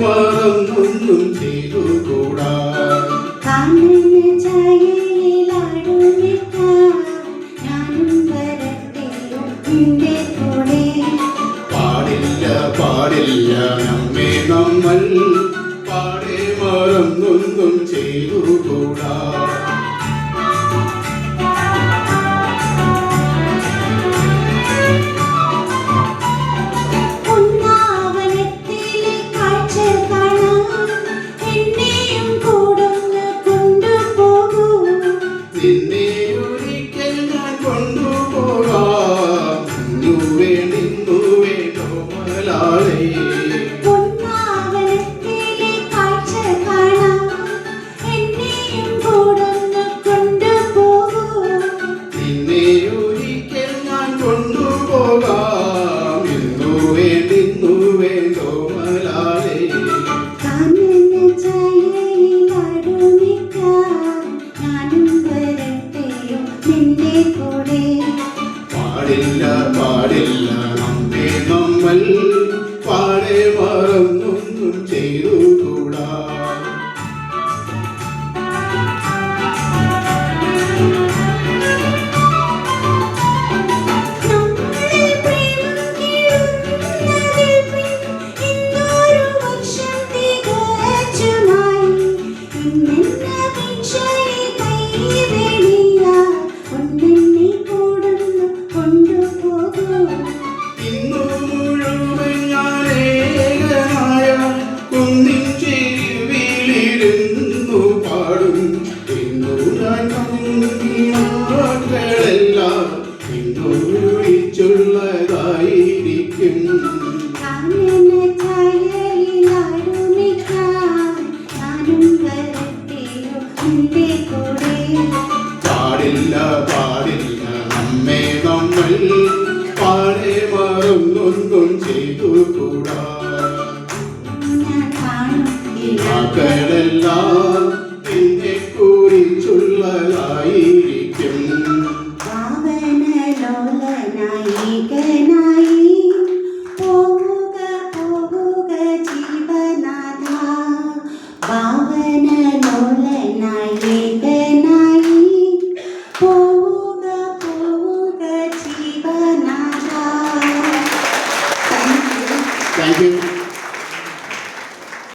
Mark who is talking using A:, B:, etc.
A: മറന്നൊന്നും ചെയ്തുകൂടാ. പാടില്ല പാടില്ല നമ്മെ നമ്മൾ പാടെ മറന്നൊന്നും ചെയ്തുകൂടാ. നിന്നെ ഒരിക്കൽ ഞാൻ കൊണ്ടുപോകാം. നിന്നുവേ മലാളേ. നിന്നെ ഒരിക്കൽ ഞാൻ കൊണ്ടുപോകാം. നിന്നുവേ മലാളേ. പാടില്ല പാടില്ല നമ്മെ നമ്മൾ പാടെ മറന്നൊന്നും ചെയ്തുകൂടാ. ുള്ളതായിരിക്കും. പാടില്ല പാടില്ല നമ്മെ നമ്മൾ പാടെ മറന്നൊന്നും ചെയ്തുകൂടാ. മക്കളെല്ലാം എന്നെ കുറിച്ചുള്ളതായിരിക്കും. Thank you.